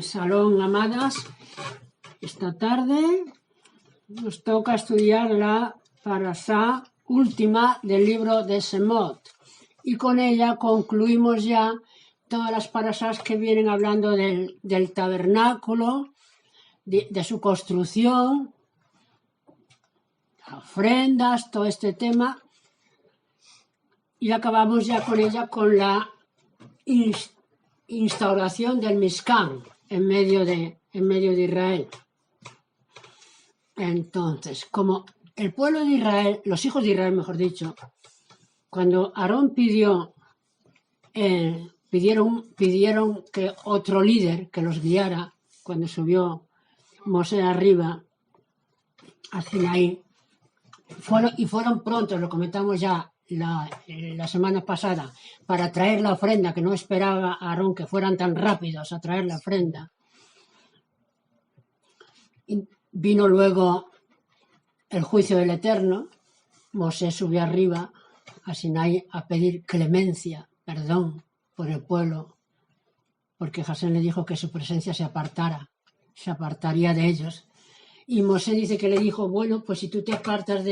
Salón, amadas, esta tarde nos toca estudiar la parashá última del libro de Shemot y con ella concluimos ya todas las parashás que vienen hablando del tabernáculo, de su construcción, ofrendas, todo este tema, y acabamos ya con ella con la instauración del Mishkan en medio de Israel. Entonces, como el pueblo de Israel, los hijos de Israel, mejor dicho, cuando Aarón pidieron que otro líder que los guiara, cuando subió Mosé arriba al Sinaí, fueron prontos, lo comentamos ya la semana pasada, para traer la ofrenda, que no esperaba a Aarón que fueran tan rápidos a traer la ofrenda. Y vino luego el juicio del Eterno. Mosé subió arriba a Sinaí a pedir clemencia, perdón por el pueblo, porque Jasén le dijo que su presencia se apartaría de ellos. Y Mosé dice que le dijo, bueno, pues si tú te apartas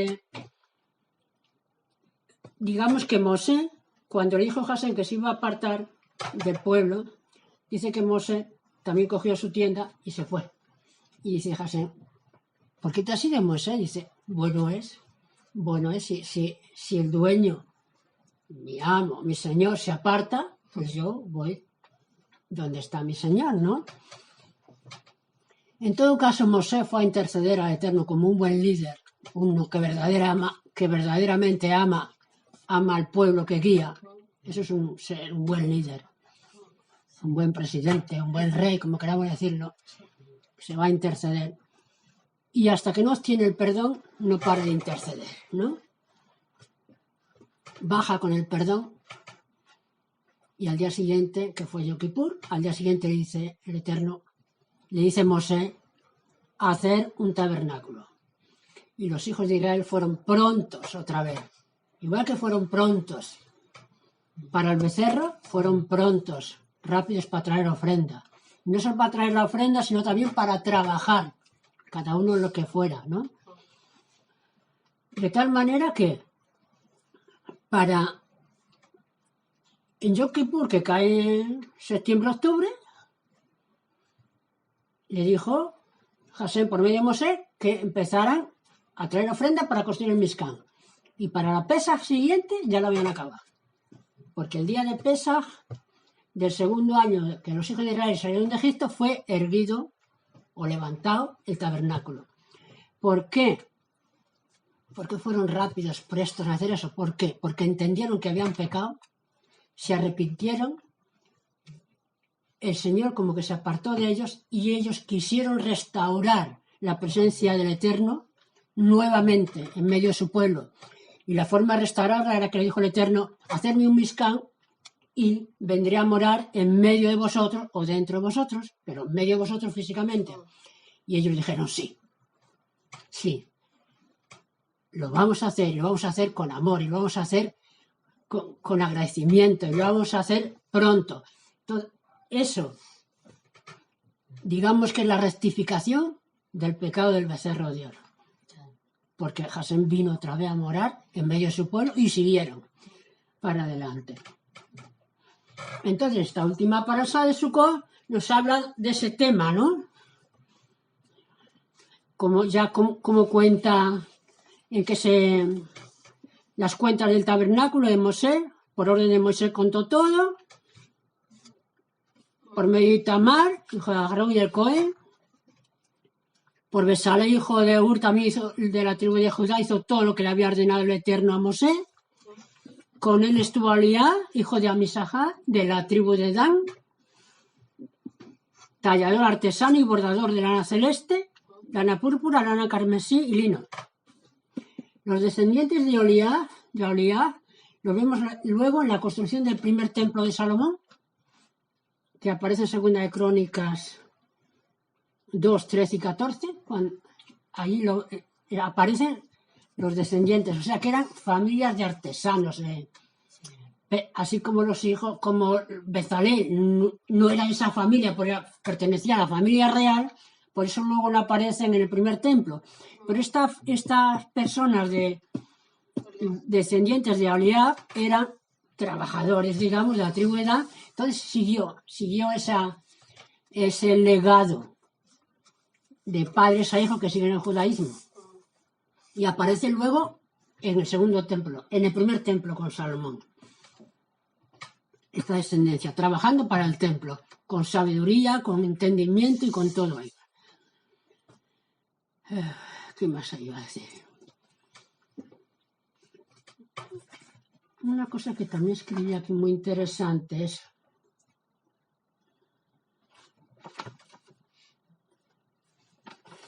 Digamos que Mosé, cuando le dijo a Jasén que se iba a apartar del pueblo, dice que Mosé también cogió su tienda y se fue. Y dice Jasén, ¿por qué te has ido, Mosé? Dice, bueno es, si el dueño, mi amo, mi señor se aparta, pues yo voy donde está mi señor, ¿no? En todo caso, Mosé fue a interceder al Eterno como un buen líder, uno que verdaderamente ama al pueblo que guía. Eso es un buen líder, un buen presidente, un buen rey, como queramos decirlo. Se va a interceder. Y hasta que no obtiene el perdón, no para de interceder, ¿no? Baja con el perdón y al día siguiente, que fue Yom Kippur, al día siguiente le dice el Eterno, le dice Mosé, a hacer un tabernáculo. Y los hijos de Israel fueron prontos otra vez. Igual que fueron prontos para el becerro, fueron prontos, rápidos para traer ofrenda. Y no solo para traer la ofrenda, sino también para trabajar, cada uno en lo que fuera, ¿no? De tal manera que en Yom Kippur, que cae en septiembre-octubre, le dijo Jasén por medio de Mosé que empezaran a traer ofrenda para construir el Mishkan. Y para la Pesaj siguiente ya lo habían acabado. Porque el día de Pesaj del segundo año que los hijos de Israel salieron de Egipto fue erguido o levantado el tabernáculo. ¿Por qué? Porque fueron rápidos, prestos a hacer eso. ¿Por qué? Porque entendieron que habían pecado, se arrepintieron, el Señor como que se apartó de ellos y ellos quisieron restaurar la presencia del Eterno nuevamente en medio de su pueblo. Y la forma de restaurarla era que le dijo el Eterno, hacerme un Mishkan y vendré a morar en medio de vosotros o dentro de vosotros, pero en medio de vosotros físicamente. Y ellos dijeron, sí, lo vamos a hacer con amor, y lo vamos a hacer con agradecimiento, y lo vamos a hacer pronto. Todo eso, digamos que es la rectificación del pecado del becerro de oro. Porque Jasén vino otra vez a morar en medio de su pueblo y siguieron para adelante. Entonces, esta última parashá de Sukkot nos habla de ese tema, ¿no? Como cuenta las cuentas del tabernáculo de Mosé, por orden de Mosé contó todo, por medio de Itamar, hijo de Aarón y el Cohen, por Besaleel, hijo de Ur, también de la tribu de Judá, hizo todo lo que le había ordenado el Eterno a Mosé. Con él estuvo Eliab, hijo de Amisahar, de la tribu de Dan, tallador, artesano y bordador de lana celeste, lana púrpura, lana carmesí y lino. Los descendientes de Eliab los vemos luego en la construcción del primer templo de Salomón, que aparece en Segunda de Crónicas 2, 13 y 14, ahí aparecen los descendientes, o sea que eran familias de artesanos, así como los hijos, como Bezalel no era esa familia, pertenecía a la familia real, por eso luego no aparecen en el primer templo. Pero estas personas descendientes de Eliab eran trabajadores, digamos, de la tribu de Dan. Entonces siguió ese legado de padres a hijos que siguen el judaísmo. Y aparece luego en el segundo templo, en el primer templo con Salomón. Esta descendencia, trabajando para el templo, con sabiduría, con entendimiento y con todo ello. ¿Qué más iba a decir? Una cosa que también escribí aquí muy interesante es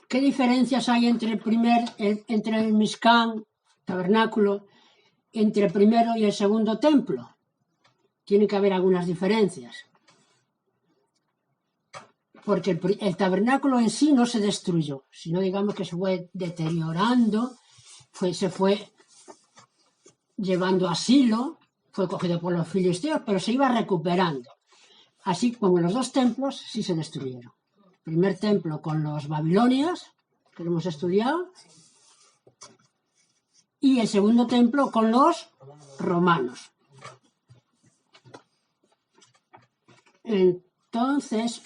¿qué diferencias hay entre el Mishkan, tabernáculo, entre el primero y el segundo templo? Tiene que haber algunas diferencias. Porque el tabernáculo en sí no se destruyó, sino digamos que se fue deteriorando, se fue llevando a Silo, fue cogido por los filisteos, pero se iba recuperando. Así como los dos templos sí se destruyeron. El primer templo con los babilonios, que lo hemos estudiado, y el segundo templo con los romanos. Entonces,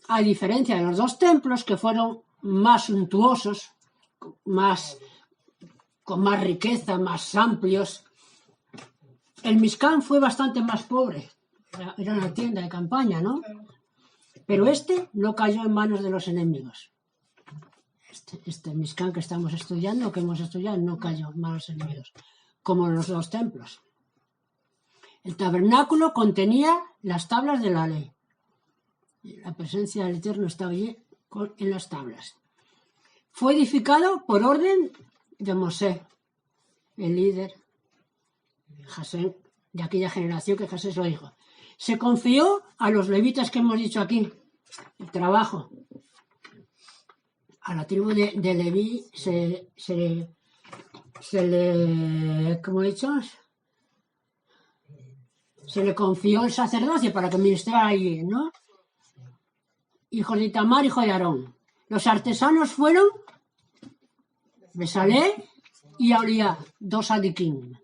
a diferencia de los dos templos que fueron más suntuosos, con más riqueza, más amplios, el Mishkan fue bastante más pobre. Era una tienda de campaña, ¿no? Pero no cayó en manos de los enemigos. Este Mishkan que estamos estudiando, que hemos estudiado, no cayó en manos de los enemigos, como los dos templos. El tabernáculo contenía las tablas de la ley. La presencia del Eterno estaba allí en las tablas. Fue edificado por orden de Mosé, el líder Jasén, de aquella generación que Jasén lo dijo. Se confió a los levitas que hemos dicho aquí, el trabajo. A la tribu de Leví se le, ¿cómo he dicho? Se le confió el sacerdocio para que ministrara allí, ¿no? Hijos de Itamar, hijo de Aarón. Los artesanos fueron Bezalel y Aholiab, 2 adikim.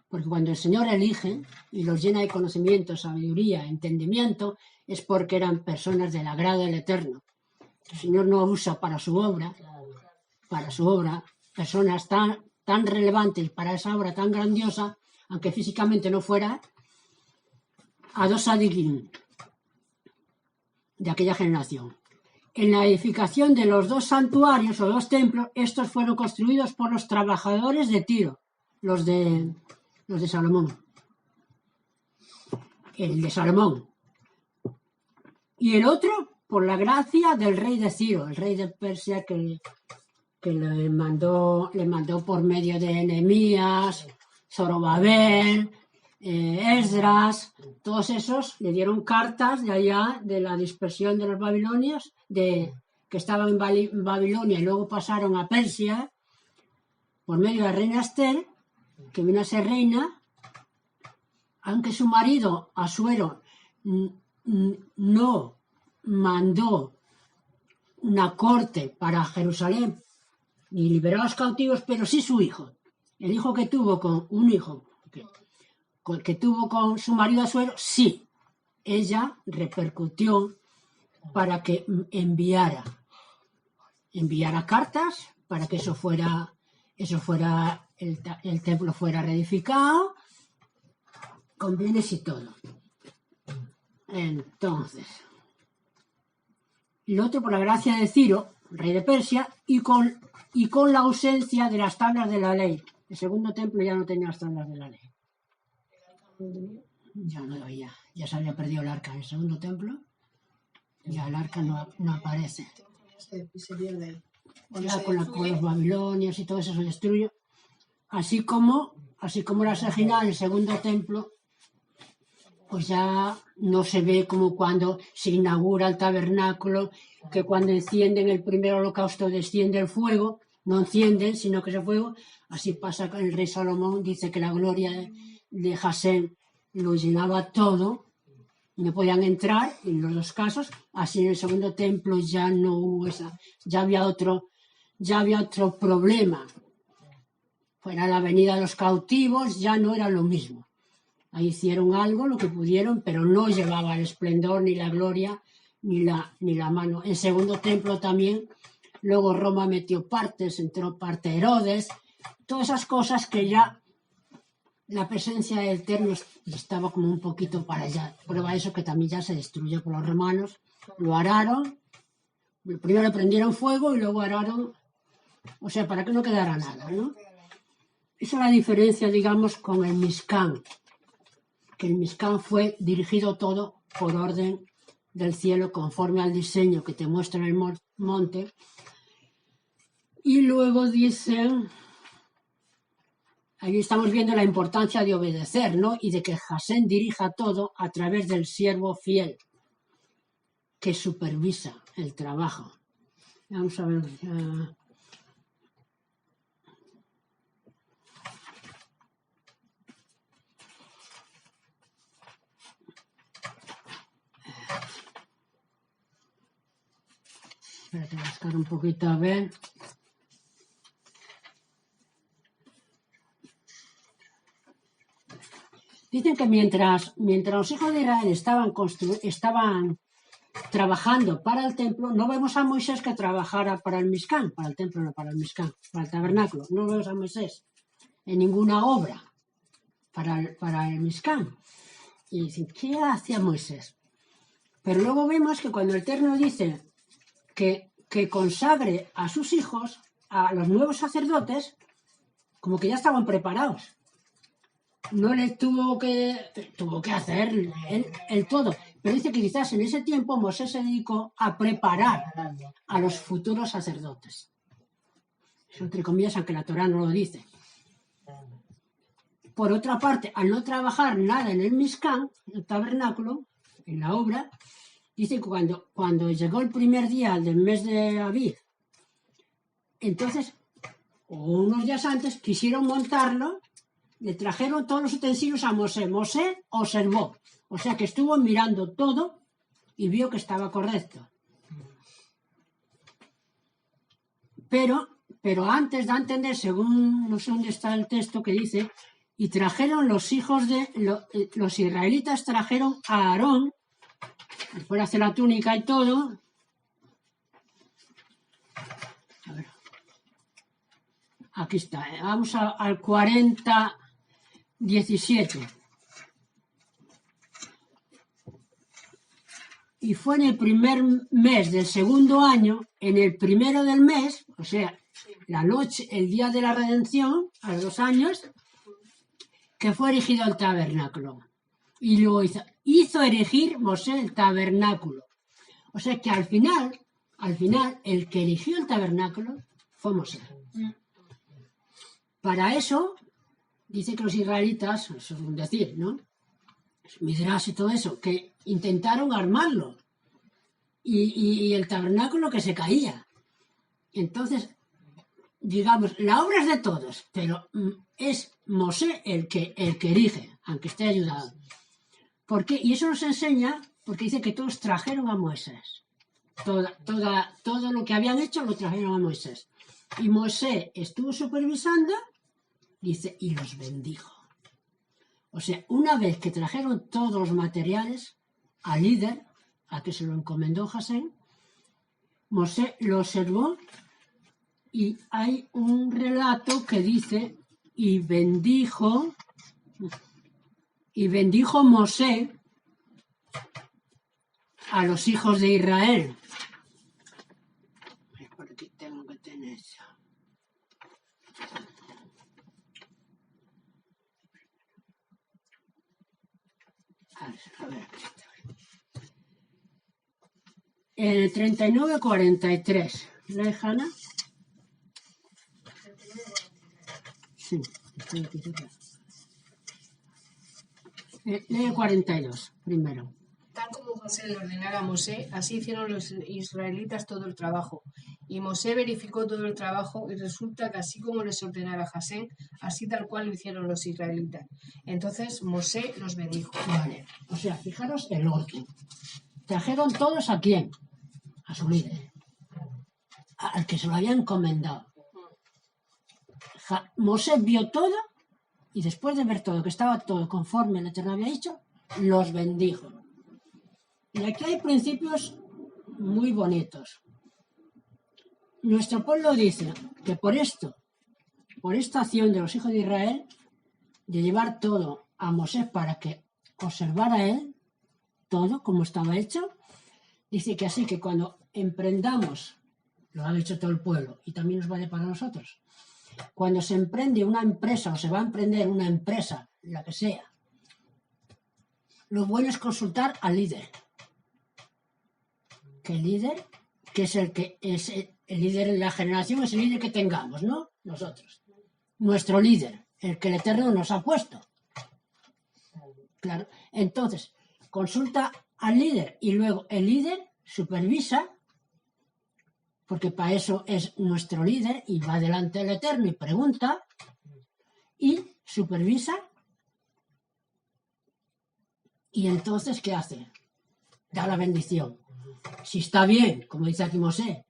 Porque cuando el Señor elige y los llena de conocimiento, sabiduría, entendimiento, es porque eran personas del agrado del Eterno. El Señor no usa para su obra, personas tan relevantes para esa obra tan grandiosa, aunque físicamente no fuera, a 2 adikim de aquella generación. En la edificación de los 2 santuarios o 2 templos, estos fueron construidos por los trabajadores de Tiro, los de Salomón. El de Salomón. Y el otro, por la gracia del rey de Ciro, el rey de Persia que le mandó por medio de Nehemías, Zorobabel, Esdras, todos esos le dieron cartas de allá de la dispersión de los babilonios, que estaban en Babilonia y luego pasaron a Persia, por medio de la reina Esther, que vino a ser reina, aunque su marido, Asuero, no mandó una corte para Jerusalén ni liberó a los cautivos, pero sí su hijo. El hijo que tuvo que tuvo con su marido Asuero, sí, ella repercutió para que enviara cartas para que el templo fuera reedificado con bienes y todo. Entonces, y lo otro por la gracia de Ciro, rey de Persia, y con la ausencia de las tablas de la ley. El segundo templo ya no tenía las tablas de la ley. Ya no había, ya se había perdido el arca en el segundo templo, ya el arca no aparece. Ya con los babilonios y todo eso se destruyó. Así como la Shejina, el segundo templo, pues ya no se ve como cuando se inaugura el tabernáculo, que cuando encienden el primer holocausto desciende el fuego, no encienden, sino que ese fuego, así pasa con el rey Salomón, dice que la gloria de Jasén lo llenaba todo, no podían entrar en los dos casos. Así en el segundo templo ya no hubo ya había otro problema. Fuera la venida de los cautivos ya no era lo mismo. Ahí hicieron algo, lo que pudieron, pero no llevaba el esplendor, ni la gloria, ni la mano. En segundo templo también, luego Roma metió partes, entró parte Herodes, todas esas cosas que ya la presencia del Eterno estaba como un poquito para allá. Prueba eso que también ya se destruyó por los romanos, lo araron, primero le prendieron fuego y luego araron, o sea, para que no quedara nada, ¿no? Esa es la diferencia, digamos, con el Mishkan, que el Mishkan fue dirigido todo por orden del cielo, conforme al diseño que te muestra en el monte. Y luego dicen, ahí estamos viendo la importancia de obedecer, ¿no? Y de que Jasén dirija todo a través del siervo fiel, que supervisa el trabajo. Vamos a ver. Espérate, buscar un poquito a ver. Dicen que mientras los hijos de Israel estaban trabajando para el templo, no vemos a Moisés que trabajara para el Mishkan, para el templo, no para el Mishkan, para el tabernáculo. No vemos a Moisés en ninguna obra para el Mishkan. Y dicen, ¿qué hacía Moisés? Pero luego vemos que cuando el Eterno dice que consagre a sus hijos, a los nuevos sacerdotes, como que ya estaban preparados. No le tuvo que hacer el todo. Pero dice que quizás en ese tiempo Moisés se dedicó a preparar a los futuros sacerdotes. Eso entre comillas, aunque la Torá no lo dice. Por otra parte, al no trabajar nada en el Mishkan, el tabernáculo, en la obra, dice que cuando llegó el primer día del mes de Aviv, entonces, unos días antes, quisieron montarlo, le trajeron todos los utensilios a Mosé. Mosé observó, o sea que estuvo mirando todo y vio que estaba correcto. Pero antes da a entender, según no sé dónde está el texto, que dice, y trajeron los israelitas trajeron a Aarón, después de hacer la túnica y todo. A ver. Aquí está, vamos al 40:17. Y fue en el primer mes del segundo año, en el primero del mes, o sea, la noche, el día de la redención, a los 2 años, que fue erigido el tabernáculo. Y lo hizo erigir Mosé el tabernáculo. O sea que al final, el que erigió el tabernáculo fue Mosé. Para eso, dice que los israelitas, eso es un decir, ¿no? Midrash y todo eso, que intentaron armarlo. Y el tabernáculo que se caía. Entonces, digamos, la obra es de todos, pero es Mosé el que erige, aunque esté ayudado. Y eso nos enseña, porque dice que todos trajeron a Moisés. Todo lo que habían hecho lo trajeron a Moisés. Y Moisés estuvo supervisando, dice, y los bendijo. O sea, una vez que trajeron todos los materiales al líder, a que se lo encomendó Jasén, Moisés lo observó y hay un relato que dice, y bendijo Moisés a los hijos de Israel. Por aquí tengo que tener eso. A ver, aquí está. En el 39:43. ¿Lee, Hanna? Sí, estoy aquí cerca. Lee el 42 primero. Tal como José le ordenara a Mosé, así hicieron los israelitas todo el trabajo. Y Mosé verificó todo el trabajo y resulta que así como les ordenara Jasén, así tal cual lo hicieron los israelitas. Entonces Mosé los bendijo. Vale. O sea, fijaros el orden. Trajeron todos ¿a quién? A su líder. Al que se lo había encomendado. Mosé vio todo y después de ver todo, que estaba todo conforme el Eterno había dicho, los bendijo. Y aquí hay principios muy bonitos. Nuestro pueblo dice que por esta acción de los hijos de Israel, de llevar todo a Mosé para que observara él todo como estaba hecho, dice que así que cuando emprendamos, lo ha dicho todo el pueblo y también nos vale para nosotros, cuando se emprende una empresa o se va a emprender una empresa, la que sea, lo bueno es consultar al líder. Que el líder, que es el líder en la generación, es el líder que tengamos, ¿no? Nosotros. Nuestro líder, el que el Eterno nos ha puesto. Claro. Entonces, consulta al líder y luego el líder supervisa, porque para eso es nuestro líder y va delante del Eterno y pregunta y supervisa. Y entonces, ¿qué hace? Da la bendición. Si está bien, como dice aquí Mosé,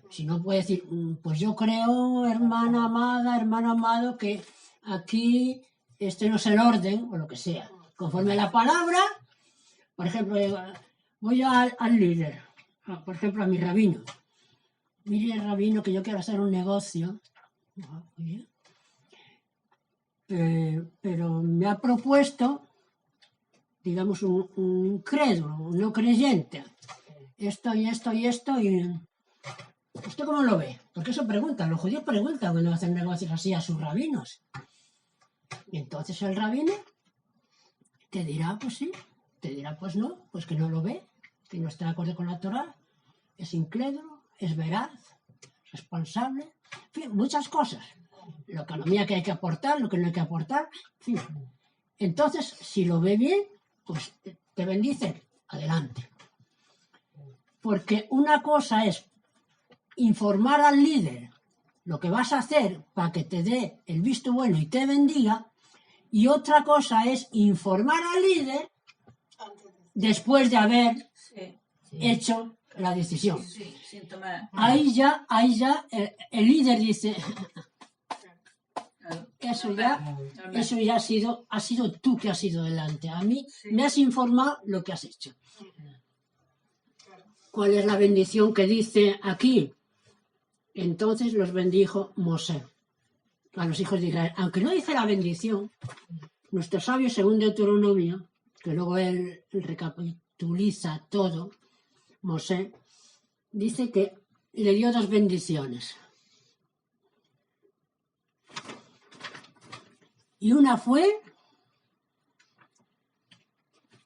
si no puede decir, pues yo creo, hermana amada, hermano amado, que aquí este no es el orden, o lo que sea. Conforme a la palabra, por ejemplo, voy al líder, por ejemplo, a mi rabino. Mire, rabino, que yo quiero hacer un negocio, pero me ha propuesto, digamos, un incrédulo, un no creyente, esto y esto y esto, y ¿usted cómo lo ve? Porque eso preguntan, los judíos preguntan cuando hacen negocios así a sus rabinos. Y entonces el rabino te dirá, pues sí, te dirá, pues no, pues que no lo ve, que no está de acuerdo con la Torá, es incrédulo, es veraz, responsable, en fin, muchas cosas. La economía que hay que aportar, lo que no hay que aportar, en fin. Entonces, si lo ve bien, pues te bendice, adelante. Porque una cosa es informar al líder lo que vas a hacer para que te dé el visto bueno y te bendiga, y otra cosa es informar al líder después de haber hecho la decisión. Ahí ya el líder dice, eso ya ha sido tú que has ido delante. A mí me has informado lo que has hecho. ¿Cuál es la bendición que dice aquí? Entonces los bendijo Mosé a los hijos de Israel. Aunque no dice la bendición, nuestro sabio, según Deuteronomio, que luego él recapituliza todo, Mosé, dice que le dio 2 bendiciones. Y una fue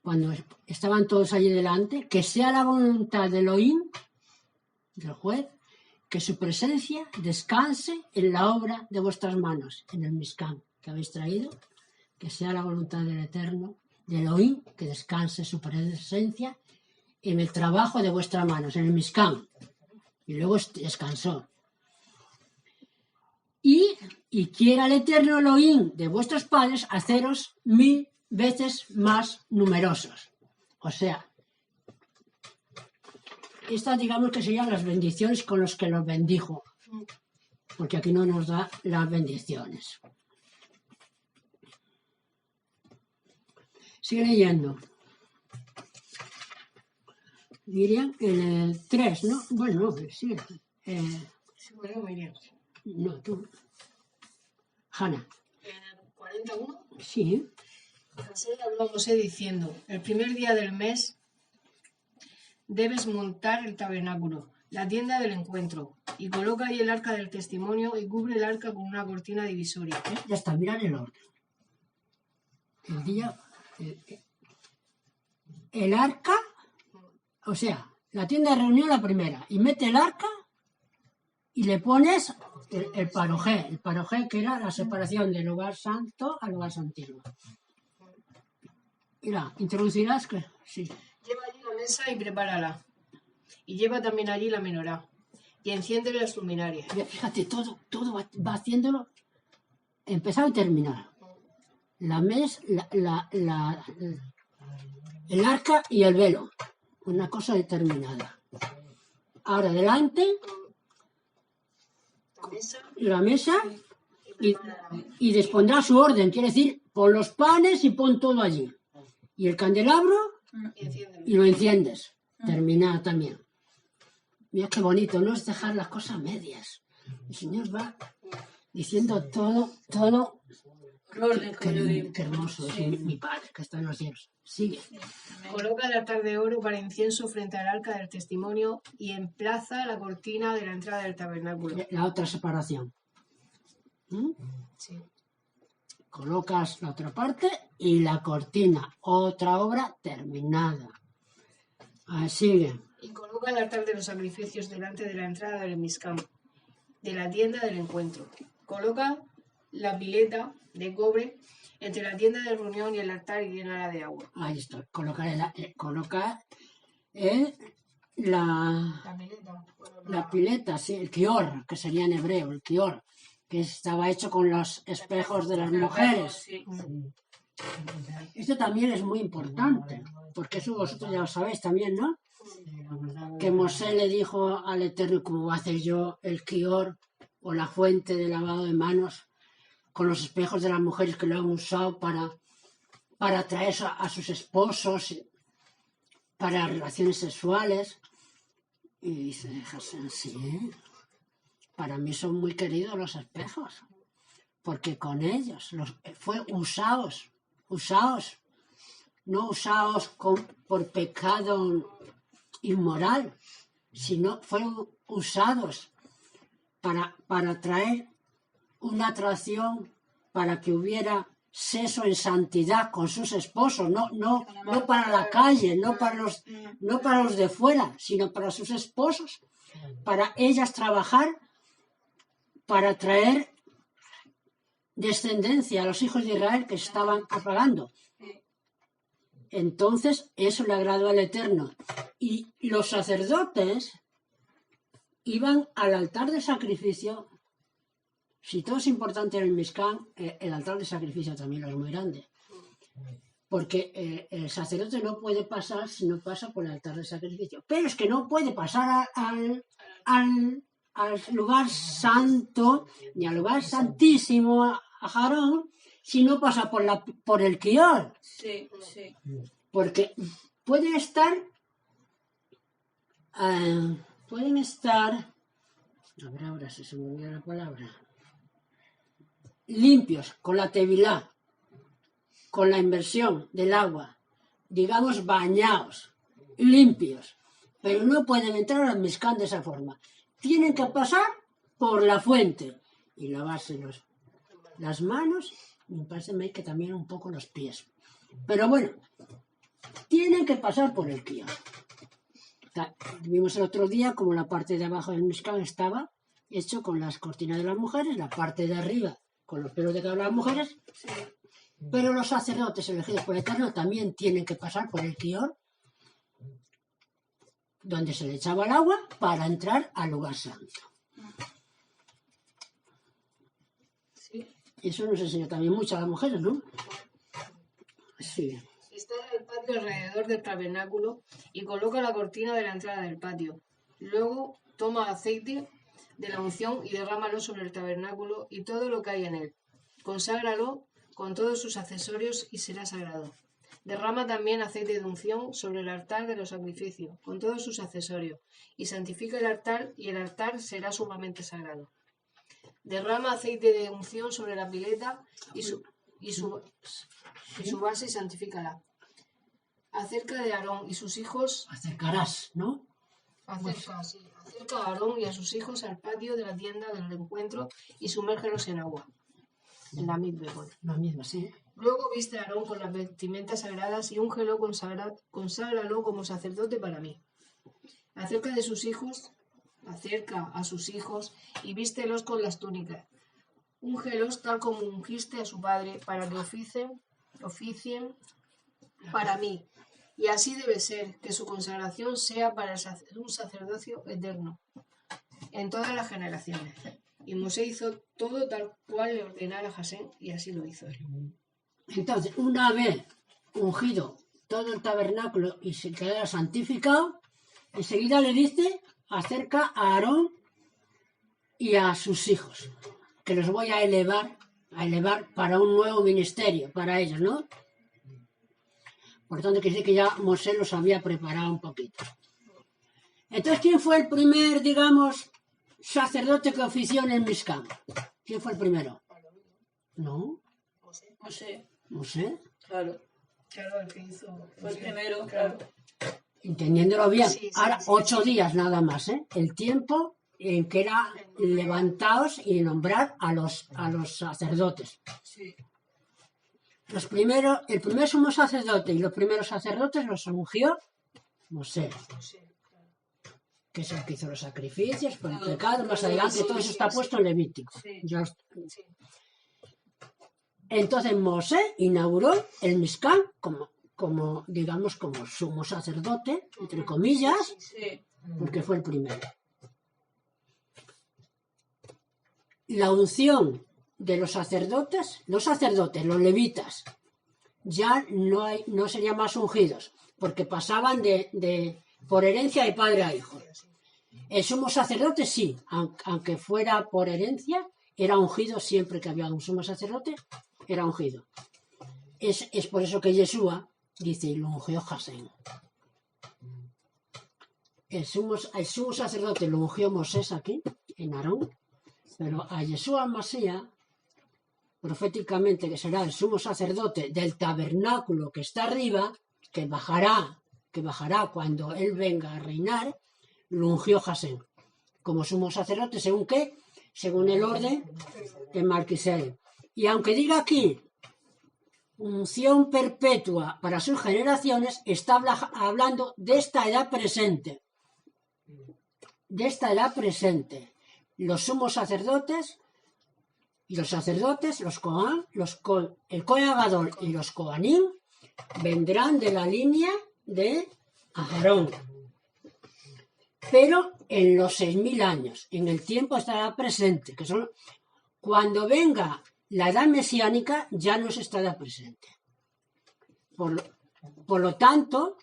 cuando estaban todos allí delante, que sea la voluntad de Elohim, del juez, que su presencia descanse en la obra de vuestras manos, en el Mishkan que habéis traído, que sea la voluntad del Eterno, de Elohim, que descanse su presencia en el trabajo de vuestras manos, en el Mishkan. Y luego descansó. Y quiera el Eterno Elohim de vuestros padres haceros 1000 veces más numerosos. O sea, estas digamos que serían las bendiciones con las que los bendijo, porque aquí no nos da las bendiciones. Sigue leyendo. Miriam, en el 3, ¿no? Bueno, no, sí. Bueno, Miriam. No, tú. Hanna. En el 41. Sí. José habló a Mosé diciendo, el primer día del mes debes montar el tabernáculo, la tienda del encuentro, y coloca ahí el arca del testimonio y cubre el arca con una cortina divisoria. Ya está, mirad el orden. El día... El arca, o sea, la tienda de reunión la primera, y mete el arca y le pones el parojé que era la separación del lugar santo al lugar santísimo. Mira, introducirás que sí. Lleva mesa y prepárala. Y lleva también allí la menorá. Y enciende las luminarias. Mira, fíjate, todo va haciéndolo, empezado y terminado. El arca y el velo. Una cosa determinada. Ahora delante, la mesa y dispondrá su orden. Quiere decir, pon los panes y pon todo allí. Y el candelabro y lo enciendes. Terminado también. Mira qué bonito, no es dejar las cosas medias. El Señor va diciendo todo. Qué hermoso es mi Padre que está en los cielos. Sigue. Coloca el altar de oro para incienso frente al arca del testimonio y emplaza la cortina de la entrada del tabernáculo. La otra separación. Sí. Colocas la otra parte y la cortina. Otra obra terminada. Sigue. Y coloca el altar de los sacrificios delante de la entrada del Mishkan, de la tienda del encuentro. Coloca la pileta de cobre entre la tienda de reunión y el altar y llénala de agua. Ahí está. Coloca la pileta. Bueno, la pileta, sí, el kior, que sería en hebreo, el kior, que estaba hecho con los espejos de las mujeres. Sí. Esto también es muy importante, porque eso vosotros ya lo sabéis también, ¿no? Que Mosé le dijo al Eterno, ¿cómo voy a hacer yo el kior o la fuente de lavado de manos con los espejos de las mujeres que lo han usado para atraer a sus esposos, para relaciones sexuales? Y dice Hassan, sí, para mí son muy queridos los espejos, porque con ellos fue usados, no usados por pecado inmoral, sino fueron usados para traer una atracción, para que hubiera sexo en santidad con sus esposos, no para la calle, no para los de fuera, sino para sus esposos, para ellas trabajar, para traer descendencia a los hijos de Israel que estaban apagando. Entonces, eso le agradó al Eterno. Y los sacerdotes iban al altar de sacrificio. Si todo es importante en el Mishkan, el altar de sacrificio también es muy grande. Porque el sacerdote no puede pasar si no pasa por el altar de sacrificio. Pero es que no puede pasar al lugar santo, ni al lugar santísimo, a Aarón, si no pasa por el kior. Sí. Porque pueden estar, a ver ahora si se me olvidó la palabra, limpios con la tevilá, con la inversión del agua, digamos bañados, limpios, pero no pueden entrar al Mishkan de esa forma. Tienen que pasar por la fuente y lavarse las manos, y me parece que también un poco los pies. Pero bueno, tienen que pasar por el kior. Vimos el otro día como la parte de abajo del Mishkan estaba hecho con las cortinas de las mujeres, la parte de arriba con los pelos de cabra de las mujeres, pero los sacerdotes elegidos por el Eterno también tienen que pasar por el kior, donde se le echaba el agua para entrar al lugar santo. Eso nos enseña también mucho a las mujeres, ¿no? Sí. Está en el patio alrededor del tabernáculo y coloca la cortina de la entrada del patio. Luego toma aceite de la unción y derrámalo sobre el tabernáculo y todo lo que hay en él. Conságralo con todos sus accesorios y será sagrado. Derrama también aceite de unción sobre el altar de los sacrificios, con todos sus accesorios, y santifica el altar, y el altar será sumamente sagrado. Derrama aceite de unción sobre la pileta y su base y santifícala. Acerca de Aarón y sus hijos. Acercarás, ¿no? Acerca a Aarón y a sus hijos al patio de la tienda del encuentro y sumérgelos en agua. En la misma, bueno. La misma, sí. Luego viste a Aarón con las vestimentas sagradas y úngelo, conságralo como sacerdote para mí. Acerca a sus hijos y vístelos con las túnicas. Úngelos tal como ungiste a su padre, para que oficien para mí. Y así debe ser, que su consagración sea para un sacerdocio eterno, en todas las generaciones. Y Mosé hizo todo tal cual le ordenara Jasén, y así lo hizo él. Entonces, una vez ungido todo el tabernáculo y se quedara santificado, enseguida le dice acerca a Aarón y a sus hijos, que los voy a elevar para un nuevo ministerio, para ellos, ¿no? Por tanto, que dice que ya Mosé los había preparado un poquito. Entonces, ¿quién fue el primer, digamos, sacerdote que ofició en el Mishkan? ¿Quién fue el primero? ¿No? Mosé. Claro, el que hizo. Fue el primero, claro. Entendiéndolo bien. Sí, Ahora, 8 días nada más, ¿eh? El tiempo en que era levantaos y nombrar a los sacerdotes. Sí. El primer sumo sacerdote y los primeros sacerdotes los ungió Mosé, que es el que hizo los sacrificios por el pecado. Más adelante todo eso está puesto en Levítico. Entonces Mosé inauguró el Mishkan como sumo sacerdote, entre comillas, porque fue el primero. La unción de los sacerdotes, los levitas, ya no serían más ungidos, porque pasaban por herencia de padre a hijo. El sumo sacerdote sí, aunque fuera por herencia, era ungido siempre que había un sumo sacerdote, era ungido. Es por eso que Yeshua dice, y lo ungió Jasén. El sumo sacerdote lo ungió Moisés aquí, en Aarón, pero a Yeshua Masías, proféticamente, que será el sumo sacerdote del tabernáculo que está arriba, que bajará cuando él venga a reinar, lo ungió Jasén como sumo sacerdote, ¿según qué? Según el orden de Melquisedec. Y aunque diga aquí unción perpetua para sus generaciones, está hablando de esta edad presente. Los sumos sacerdotes y los sacerdotes, los Coán, el Cohen Gadol y los Coanim vendrán de la línea de Aarón. Pero en los 6.000 años, en el tiempo estará presente, que son cuando venga la edad mesiánica, ya no se estará presente. Por lo tanto,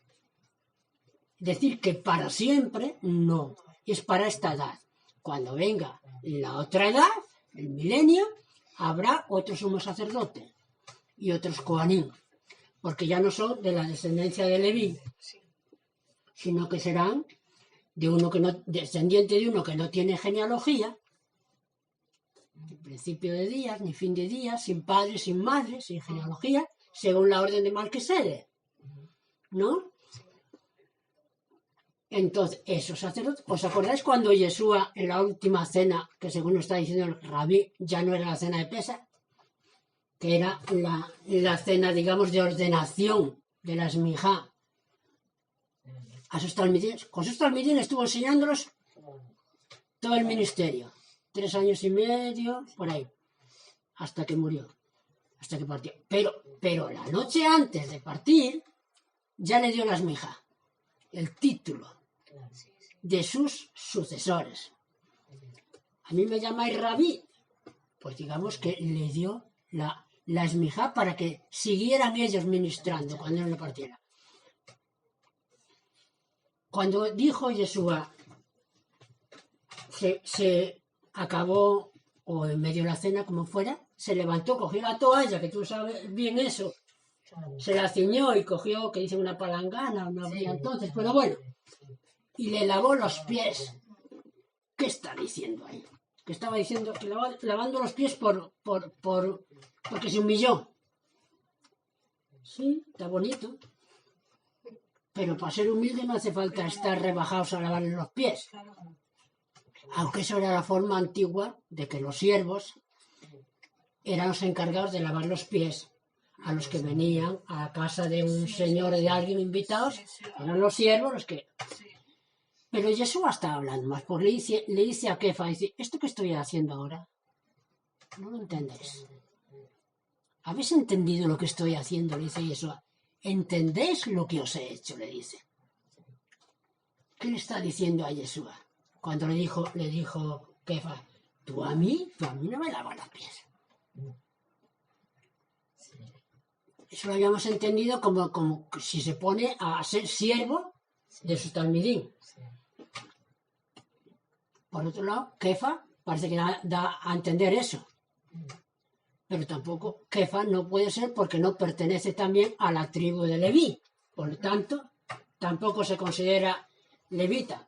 decir que para siempre, no, es para esta edad. Cuando venga la otra edad, el milenio, habrá otro sumo sacerdote y otros Coanim, porque ya no son de la descendencia de Leví, sino que serán descendiente de uno que no tiene genealogía, ni principio de días, ni fin de días, sin padre, sin madre, sin genealogía, según la orden de Melquisedec, ¿no? Entonces, esos sacerdotes, ¿os acordáis cuando Yeshua en la última cena, que según está diciendo el rabí, ya no era la cena de Pesach, que era la cena, digamos, de ordenación de las Mijá? Con sus talmidín estuvo enseñándolos todo el ministerio, 3 años y medio, por ahí, hasta que murió, hasta que partió. Pero la noche antes de partir, ya le dio las Mijá, el título de sus sucesores. A mí me llamáis rabí, pues digamos que le dio la esmijá para que siguieran ellos ministrando cuando él no partiera. Cuando dijo Yeshua, se acabó, o en medio de la cena, como fuera, se levantó, cogió la toalla, que tú sabes bien eso, se la ciñó y cogió, que dicen una palangana, no habría entonces, pero bueno, y le lavó los pies. ¿Qué está diciendo ahí? Que estaba diciendo que lavando los pies porque se humilló. Sí, está bonito. Pero para ser humilde no hace falta estar rebajados a lavarle los pies. Aunque eso era la forma antigua de que los siervos eran los encargados de lavar los pies a los que venían a la casa de un señor o de alguien invitados. Eran los siervos los que... Pero Yeshua está hablando más, porque le dice a Kefa, dice, ¿esto que estoy haciendo ahora? No lo entendéis. ¿Habéis entendido lo que estoy haciendo? Le dice Yeshua. ¿entendéis lo que os he hecho? Le dice. ¿Qué le está diciendo a Yeshua? Cuando le dijo Kefa, tú a mí no me lavas los pies. Eso lo habíamos entendido como si se pone a ser siervo de su talmidín. Por otro lado, Kefa parece que da a entender eso. Pero tampoco Kefa no puede ser porque no pertenece también a la tribu de Leví. Por lo tanto, tampoco se considera levita.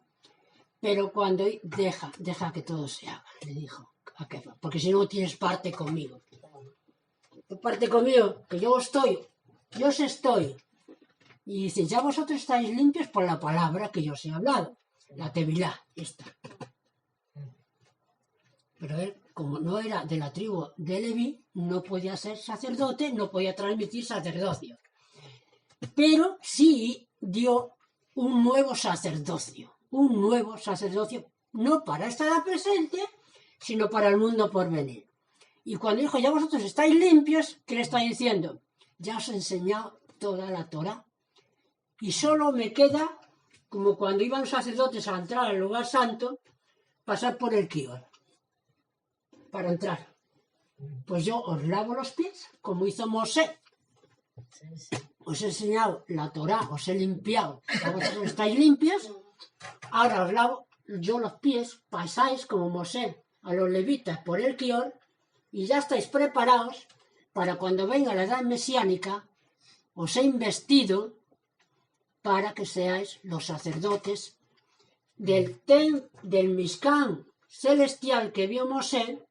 Pero cuando deja que todo se haga, le dijo a Kefa, porque si no tienes parte conmigo. Parte conmigo, que yo os estoy. Y dice, ya vosotros estáis limpios por la palabra que yo os he hablado, la tevilá, esta. Pero él, como no era de la tribu de Leví, no podía ser sacerdote, no podía transmitir sacerdocio. Pero sí dio un nuevo sacerdocio, no para esta edad presente, sino para el mundo por venir. Y cuando dijo, ya vosotros estáis limpios, ¿qué le está diciendo? Ya os he enseñado toda la Torá. Y solo me queda, como cuando iban los sacerdotes a entrar al lugar santo, pasar por el kior para entrar. Pues yo os lavo los pies, como hizo Mosé. Os he enseñado la Torá, os he limpiado, ya vosotros estáis limpios. Ahora os lavo yo los pies, pasáis como Mosé a los levitas por el kior, y ya estáis preparados para cuando venga la edad mesiánica, os he investido para que seáis los sacerdotes del Mishkan celestial que vio Mosé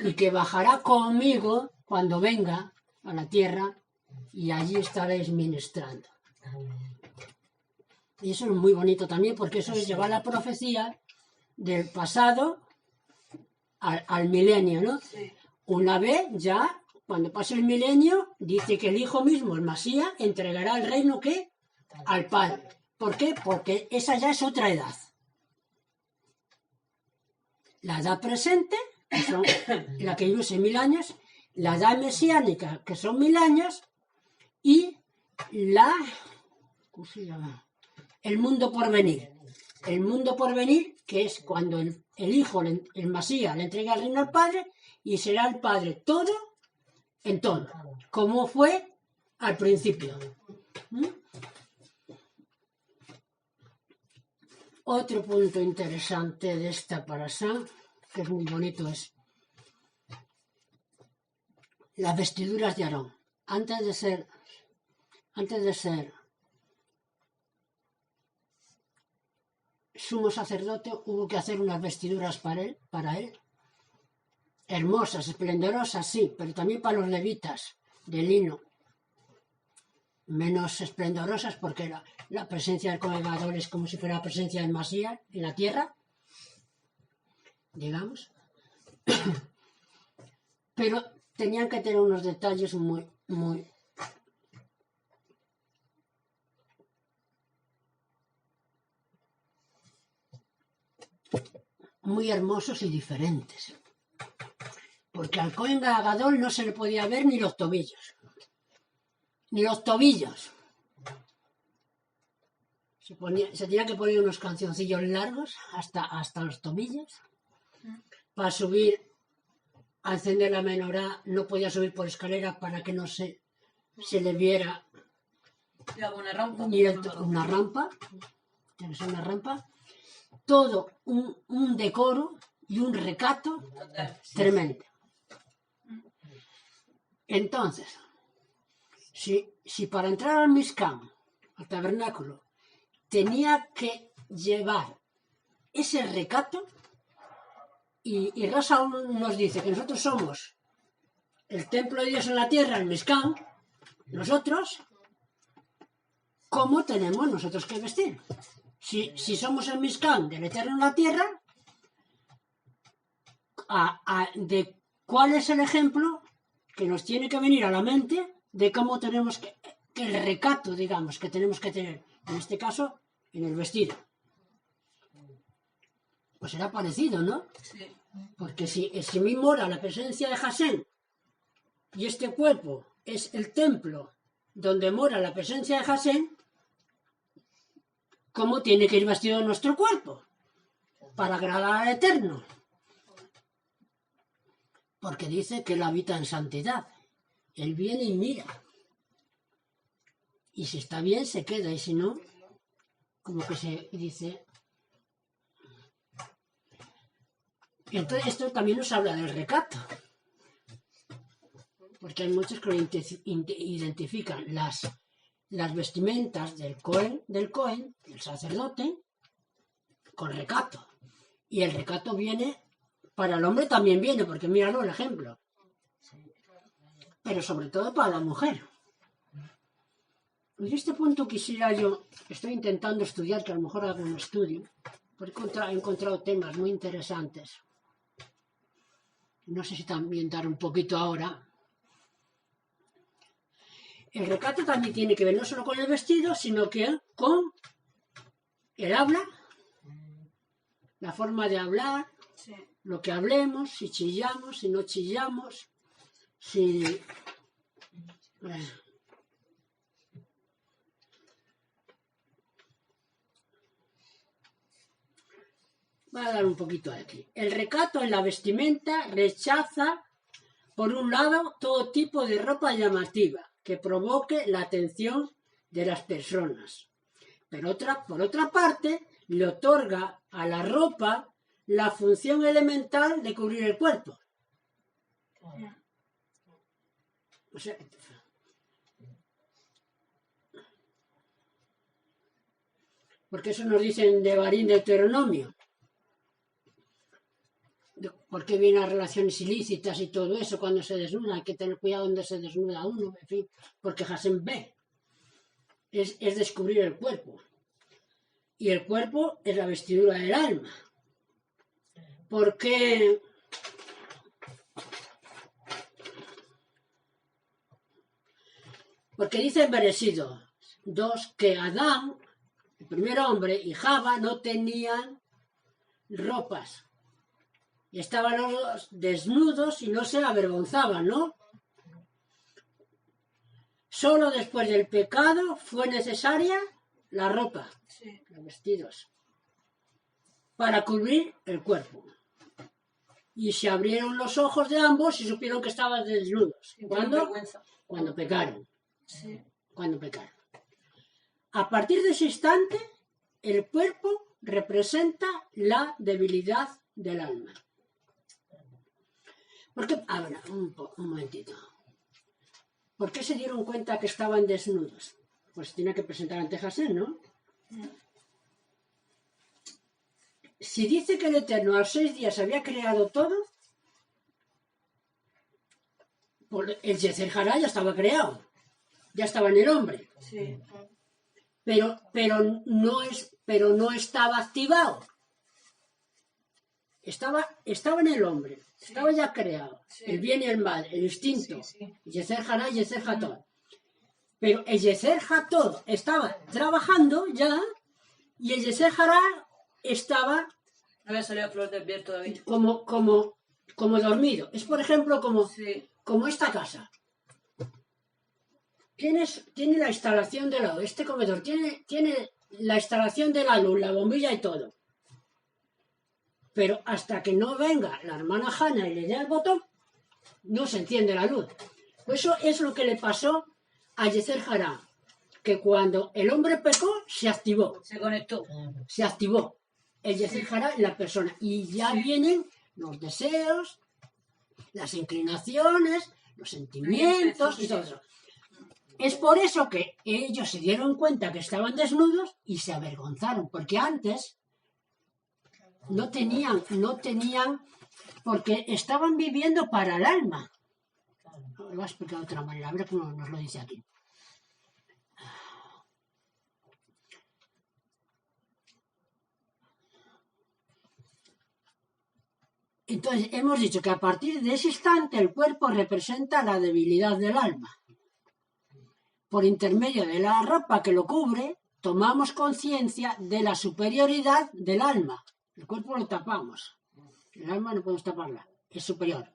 y que bajará conmigo cuando venga a la tierra y allí estaréis ministrando. Y eso es muy bonito también porque eso es llevar la profecía del pasado al milenio, ¿no? Sí. Una vez ya, cuando pase el milenio, dice que el Hijo mismo, el Masías, entregará el reino ¿qué? Al Padre. ¿Por qué? Porque esa ya es otra edad. La edad presente, que son la que vive 1000 años, la edad mesiánica, que son 1000 años, y ¿cómo se llama? El mundo por venir. El mundo por venir, que es cuando el Hijo, el Masías, le entrega el reino al Padre, y será el Padre todo en todo, como fue al principio. Otro punto interesante de esta parashá, que es muy bonito, es las vestiduras de Aarón. Antes de ser sumo sacerdote, hubo que hacer unas vestiduras para él, hermosas, esplendorosas, sí, pero también para los levitas, de lino, menos esplendorosas porque la presencia del Cohen Gadol es como si fuera la presencia del Masías en la tierra, digamos, pero tenían que tener unos detalles muy hermosos y diferentes. Porque al Cohen Gadol no se le podía ver ni los tobillos. Se tenía que poner unos cancioncillos largos hasta los tobillos. Para subir, a encender la menorá, no podía subir por escalera para que no se le viera. Una rampa. Tiene que ser una rampa. Todo un decoro y un recato tremendo. Entonces, si para entrar al Mishkan, al tabernáculo, tenía que llevar ese recato, y Rashi nos dice que nosotros somos el templo de Dios en la tierra, el Mishkan, nosotros, ¿cómo tenemos nosotros que vestir? Si somos el Mishkan del Eterno en la tierra, ¿de cuál es el ejemplo que nos tiene que venir a la mente de cómo tenemos que el recato, digamos, que tenemos que tener, en este caso, en el vestido? Pues será parecido, ¿no? Sí. Porque si mismo mora la presencia de Hashem y este cuerpo es el templo donde mora la presencia de Hashem, cómo tiene que ir vestido nuestro cuerpo para agradar al Eterno. Porque dice que Él habita en santidad. Él viene y mira. Y si está bien, se queda. Y si no, como que se dice... Entonces esto también nos habla del recato. Porque hay muchos que identifican las vestimentas del Cohen, del sacerdote, con recato. Y el recato viene, para el hombre también viene, porque míralo el ejemplo. Pero sobre todo para la mujer. En este punto quisiera yo, estoy intentando estudiar, que a lo mejor hago un estudio, porque he encontrado temas muy interesantes. No sé si también dar un poquito ahora. El recato también tiene que ver no solo con el vestido, sino que con el habla, la forma de hablar, sí, lo que hablemos, si chillamos, si no chillamos, si... Voy a dar un poquito aquí. El recato en la vestimenta rechaza, por un lado, todo tipo de ropa llamativa que provoque la atención de las personas. Pero por otra parte, le otorga a la ropa la función elemental de cubrir el cuerpo. O sea, porque eso nos dicen de Barín de Deuteronomio. ¿Por qué vienen las relaciones ilícitas y todo eso cuando se desnuda? Hay que tener cuidado donde se desnuda uno, en fin, porque Hashem ve. Es descubrir el cuerpo. Y el cuerpo es la vestidura del alma. Porque dice en Bereshit 2 que Adán, el primer hombre, y Java no tenían ropas. Y estaban los dos desnudos y no se avergonzaban, ¿no? Solo después del pecado fue necesaria la ropa, sí, los vestidos, para cubrir el cuerpo. Y se abrieron los ojos de ambos y supieron que estaban desnudos. ¿Cuándo? Cuando pecaron. Sí. Cuando pecaron. A partir de ese instante, el cuerpo representa la debilidad del alma. Porque, un momentito. ¿Por qué se dieron cuenta que estaban desnudos? Pues tiene que presentar ante Hashem, ¿no? Si dice que el Eterno a los 6 días había creado todo, pues el Yetzer Hará ya estaba creado, ya estaba en el hombre. Sí. Pero no estaba activado. Estaba en el hombre, sí, estaba ya creado, sí, el bien y el mal, el instinto, sí, sí. Yetzer Hará y Yetzer Hatod. Pero el Yetzer Hatod estaba trabajando ya y el Yetzer Hará estaba... No había salido a flor de piel todavía. Como dormido. Es, por ejemplo, como esta casa. Tiene la instalación de la... Este comedor tiene la instalación de la luz, la bombilla y todo. Pero hasta que no venga la hermana Hanna y le dé el botón, no se enciende la luz. Pues eso es lo que le pasó a Yetzer Hará, que cuando el hombre pecó, se activó. Se conectó. Se activó el Yetzer Hará en la persona. Y ya vienen los deseos, las inclinaciones, los sentimientos y todo eso. Es por eso que ellos se dieron cuenta que estaban desnudos y se avergonzaron, porque antes... No tenían, porque estaban viviendo para el alma. Lo voy a explicar de otra manera, a ver cómo nos lo dice aquí. Entonces, hemos dicho que a partir de ese instante el cuerpo representa la debilidad del alma. Por intermedio de la ropa que lo cubre, tomamos conciencia de la superioridad del alma. El cuerpo lo tapamos. El alma no podemos taparla. Es superior.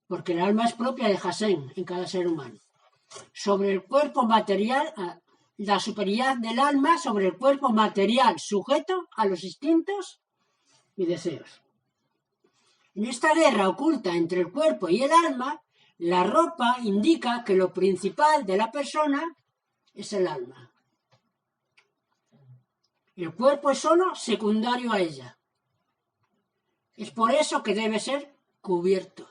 Porque el alma es propia de Hashem en cada ser humano. sobre el cuerpo material, la superioridad del alma sobre el cuerpo material sujeto a los instintos y deseos. En esta guerra oculta entre el cuerpo y el alma, la ropa indica que lo principal de la persona es el alma. El cuerpo es solo secundario a ella. Es por eso que debe ser cubierto.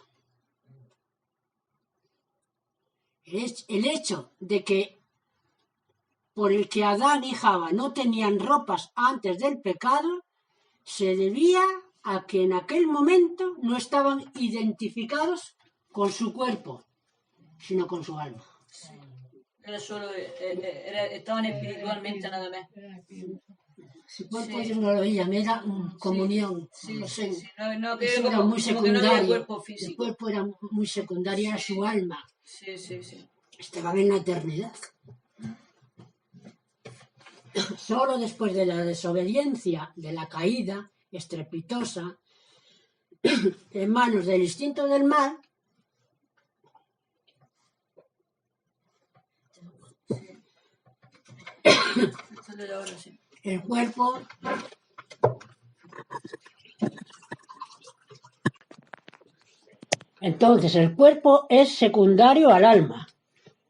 El hecho de que por el que Adán y Java no tenían ropas antes del pecado se debía a que en aquel momento no estaban identificados con su cuerpo, sino con su alma. Era solo, estaban espiritualmente nada más. Su cuerpo ellos no lo veían, era comunión. Sí, No sé, sí, no, que eso era era como, muy como que no había secundario. cuerpo El físico. cuerpo era muy secundario, era su alma. Sí, sí, sí. Estaban en la eternidad. Solo después de la desobediencia, de la caída estrepitosa, en manos del instinto del mal, Esto es de la hora, sí. el cuerpo entonces el cuerpo es secundario al alma.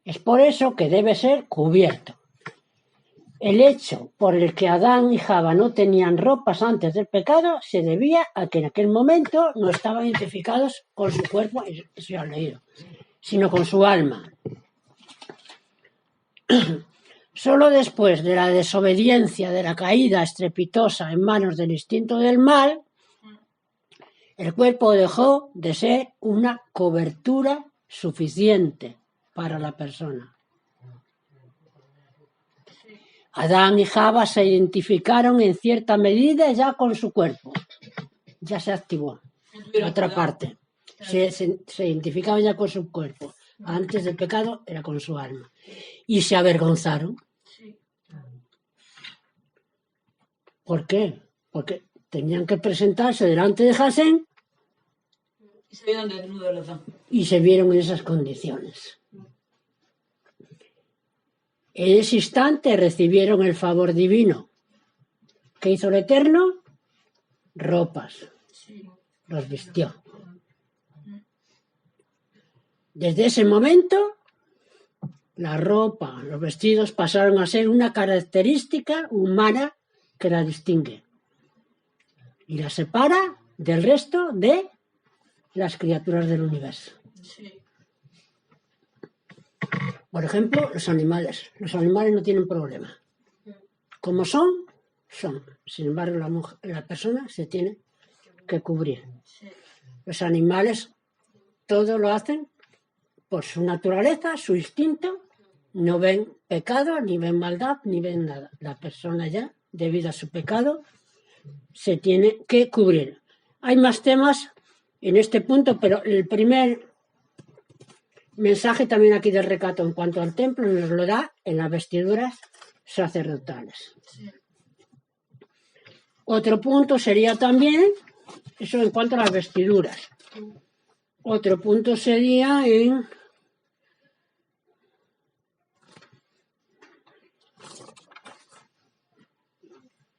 Es por eso que debe ser cubierto. El hecho por el que Adán y Java no tenían ropas antes del pecado se debía a que en aquel momento no estaban identificados con su cuerpo, eso ya lo he leído, sino con su alma. Solo después de la desobediencia, de la caída estrepitosa en manos del instinto del mal, el cuerpo dejó de ser una cobertura suficiente para la persona. Adán y Java se identificaron en cierta medida ya con su cuerpo. Ya se activó. La otra parte. Se identificaban ya con su cuerpo. Antes del pecado era con su alma. Y se avergonzaron. ¿Por qué? Porque tenían que presentarse delante de Jasén Y se vieron desnudos los dos. y se vieron en esas condiciones. En ese instante recibieron el favor divino. ¿Qué hizo el Eterno? Ropas. Los vistió. Desde ese momento, la ropa, los vestidos pasaron a ser una característica humana que la distingue y la separa del resto de las criaturas del universo. Por ejemplo, los animales. Los animales no tienen problema. Como son, son. Sin embargo, la persona se tiene que cubrir. Los animales todo lo hacen por su naturaleza, su instinto. No ven pecado, ni ven maldad, ni ven nada. La persona ya, debido a su pecado, se tiene que cubrir. Hay más temas en este punto, pero el primer mensaje también aquí del recato en cuanto al templo nos lo da en las vestiduras sacerdotales. Otro punto sería también, eso en cuanto a las vestiduras. Otro punto sería en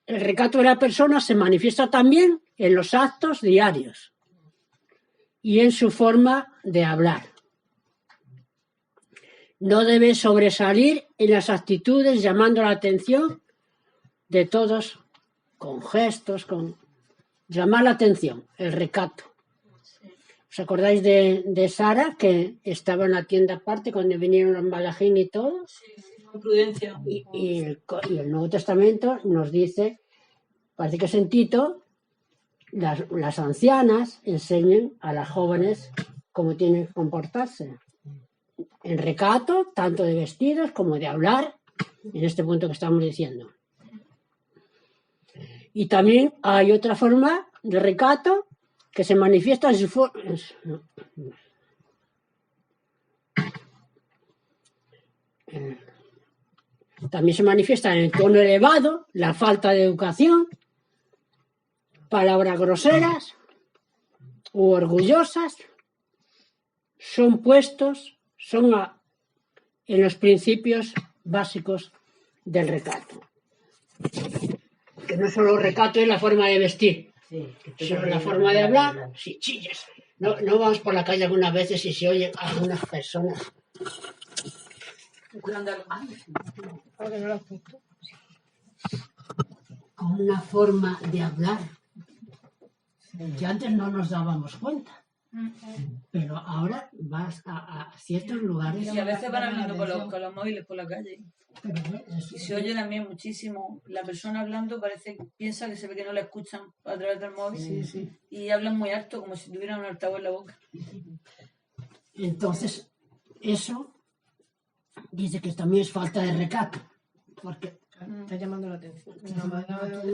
el recato de la persona se manifiesta también en los actos diarios y en su forma de hablar. No debe sobresalir en las actitudes llamando la atención de todos con gestos, con llamar la atención, el recato. ¿Os acordáis de Sara que estaba en la tienda aparte cuando vinieron los malajín y todo? Con prudencia. Y el Nuevo Testamento nos dice, parece que es en Tito, las ancianas enseñan a las jóvenes cómo tienen que comportarse. En recato, tanto de vestidos como de hablar, en este punto que estamos diciendo. Y también hay otra forma de recato que se manifiesta en su forma. También se manifiesta en el tono elevado, la falta de educación, palabras groseras u orgullosas, son puestos, son en los principios básicos del recato. Que no solo recato es la forma de vestir, sino la forma de hablar, si chillas. No vamos por la calle algunas veces y se oyen algunas personas con una forma de hablar que antes no nos dábamos cuenta. Pero ahora vas a ciertos lugares. Y a veces van hablando con los móviles por la calle. Eso, Y se oye también muchísimo. La persona hablando piensa que se ve que no la escuchan a través del móvil. Y hablan muy alto, como si tuvieran un altavoz en la boca. Entonces, eso dice que también es falta de recato. Porque Está llamando la atención.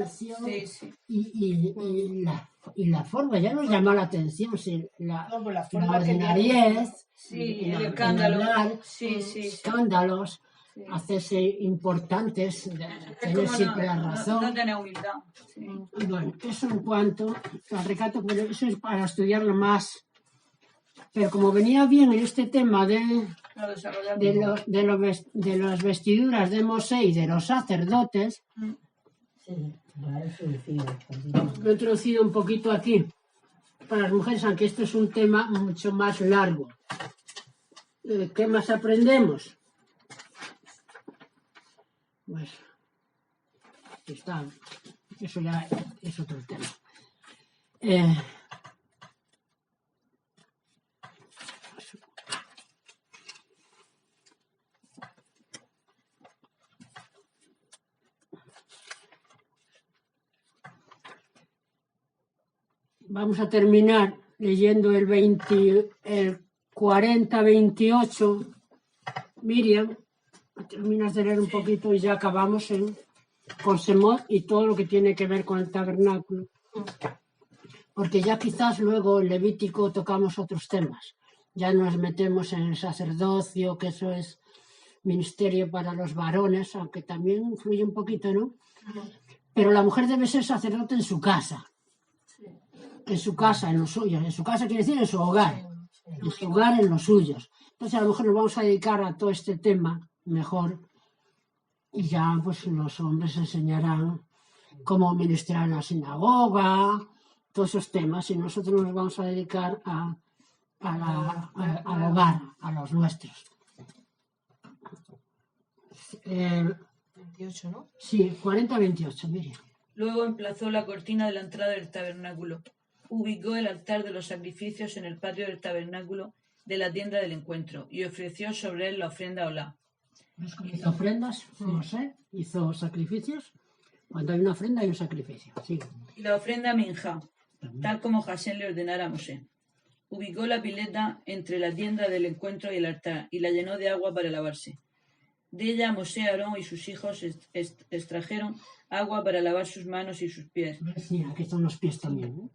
Sí. Y la forma ya nos llama la atención, la forma ordinariez, el escándalo. hablar, Sí. escándalos, hacerse importantes, tener siempre la razón. No tener humildad. Sí. Bueno, eso en cuanto al recato, pero eso es para estudiarlo más. Pero como venía bien en este tema de las vestiduras de Mosé y de los sacerdotes, lo he introducido un poquito aquí para las mujeres, aunque esto es un tema mucho más largo. ¿Qué más aprendemos? Pues está, eso ya es otro tema. Vamos a terminar leyendo el 40-28. Miriam, terminas de leer un poquito y ya acabamos con Semot y todo lo que tiene que ver con el tabernáculo. Porque ya quizás luego en Levítico tocamos otros temas. Ya nos metemos en el sacerdocio, que eso es ministerio para los varones, aunque también influye un poquito, ¿no? Pero la mujer debe ser sacerdote en su casa. En su casa, en los suyos. En su casa quiere decir en su hogar. En su hogar, en los suyos. Entonces a lo mejor nos vamos a dedicar a todo este tema mejor y ya pues los hombres enseñarán cómo ministrar en la sinagoga, todos esos temas, y nosotros nos vamos a dedicar al hogar, a los nuestros. 28, ¿no? Sí, 40-28, mire. Luego emplazó la cortina de la entrada del tabernáculo. Ubicó el altar de los sacrificios en el patio del tabernáculo de la tienda del encuentro y ofreció sobre él la ofrenda olá. Hizo ofrendas, no sé, hizo sacrificios. Cuando hay una ofrenda hay un sacrificio, sí. Y la ofrenda minjá, tal como Jasén le ordenara a Mosé. Ubicó la pileta entre la tienda del encuentro y el altar y la llenó de agua para lavarse. De ella Mosé, Aarón y sus hijos extrajeron agua para lavar sus manos y sus pies. Sí, aquí están los pies también, ¿no?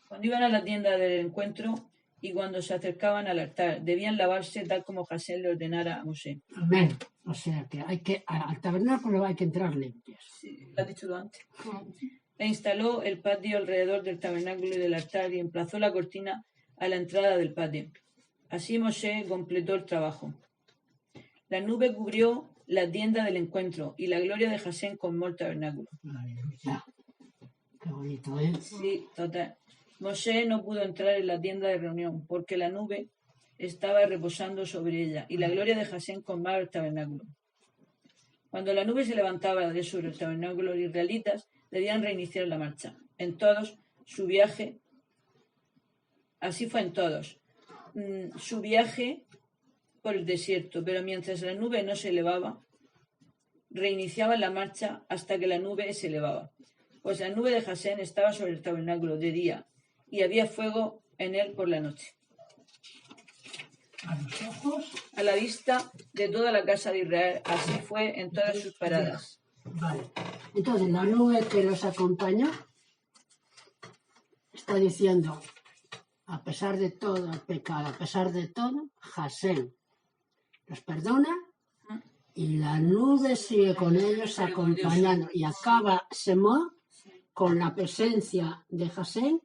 Cuando iban a la tienda del encuentro y cuando se acercaban al altar, debían lavarse tal como Jasén le ordenara a Mosé. Amén. O sea que al tabernáculo hay que entrar limpios. Sí, lo has dicho tú antes. E instaló el patio alrededor del tabernáculo y del altar y emplazó la cortina a la entrada del patio. Así Mosé completó el trabajo. La nube cubrió la tienda del encuentro y la gloria de Jasén colmó el tabernáculo. Aleluya. Qué bonito, ¿eh? Sí, total. Mosé no pudo entrar en la tienda de reunión porque la nube estaba reposando sobre ella y la gloria de Jasén colmaba el tabernáculo. Cuando la nube se levantaba de sobre el tabernáculo, los israelitas debían reiniciar la marcha. En todos, su viaje, así fue en todos, su viaje por el desierto, pero mientras la nube no se elevaba, reiniciaban la marcha hasta que la nube se elevaba. Pues la nube de Jasén estaba sobre el tabernáculo de día y había fuego en él por la noche. A los ojos. A la vista de toda la casa de Israel, así fue en todas sus paradas. Vale. Entonces, la nube que los acompañó está diciendo, a pesar de todo el pecado, a pesar de todo, Jasén los perdona y la nube sigue con ellos acompañando. Y acaba Semot con la presencia de Jasén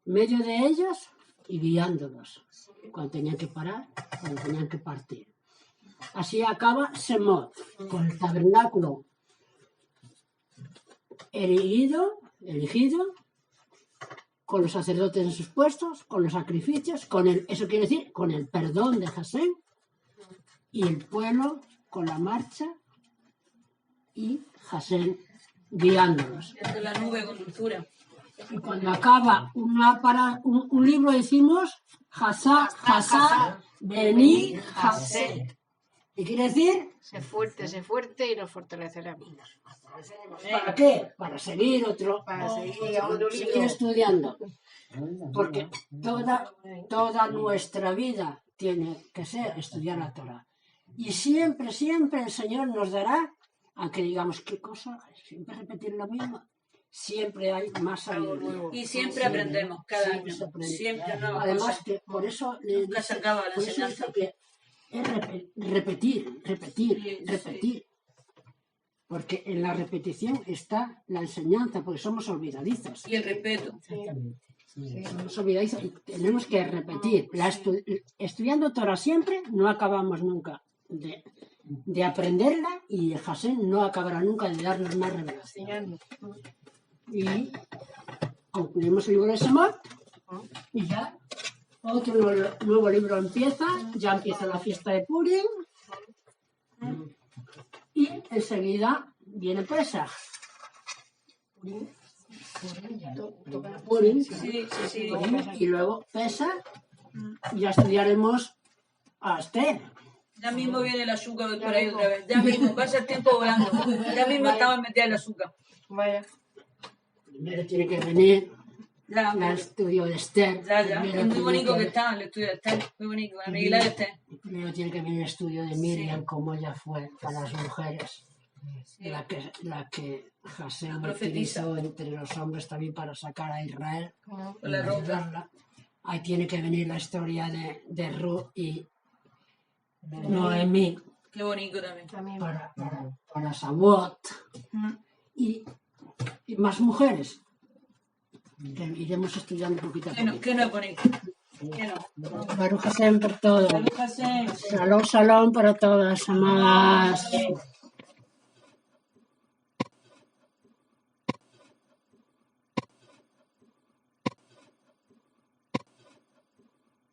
en medio de ellos y guiándolos cuando tenían que parar, cuando tenían que partir. Así acaba Semot, con el tabernáculo elegido, con los sacerdotes en sus puestos, con los sacrificios, eso quiere decir, con el perdón de Jasén, y el pueblo con la marcha, y Jasén guiándolos. Desde la nube con dulzura. Y cuando acaba un libro decimos Jasá, Bení, Jasé. ¿Y quiere decir? Sé fuerte y nos fortalecerá. ¿Para qué? Para seguir Para seguir a otro seguir libro. estudiando. Porque toda nuestra vida tiene que ser estudiar la Torah. Y siempre el Señor nos dará, aunque digamos qué cosa, siempre repetir lo mismo, siempre hay más sabiduría. Y siempre aprendemos, cada año. Se aprende. Siempre nuevas Además, cosas. que por eso le Nunca dice, se acaba la por eso enseñanza. dice que es repetir. Porque en la repetición está la enseñanza, porque somos olvidadizos. Y el respeto. Somos olvidadizos y tenemos que repetir. Estudiando Torah siempre, no acabamos nunca de aprenderla, y Jasén no acabará nunca de darnos más revelación. Y concluimos el libro de Semot, y ya otro nuevo libro empieza, ya empieza la fiesta de Purim, y enseguida viene Pesaj. Purim, Sí. y luego Pesaj, y ya estudiaremos a Esther. Ya mismo viene el azúcar por ahí otra vez. Ya mismo, pasa el tiempo volando. Ya mismo estamos metidos en el azúcar. Vaya. Primero tiene que venir Ya, el estudio de Esther. ya. Primero Es muy tiene bonito que está el estudio de Esther. Muy bonito, la Miguel de Esther. Primero tiene que venir el estudio de Miriam, como ella fue para las mujeres. La que Jasén profetisa. utilizó entre los hombres también para sacar a Israel. Con la ropa. ayudarla. Ahí tiene que venir la historia de Ruth y Noemí Qué bonito también. También. para Shavuot. Y más mujeres. Que iremos estudiando poquito a poquito. Que no es bonito. Que no. Baruch Hashem por todo. Salud, Hashem. Shalom para todas, amadas.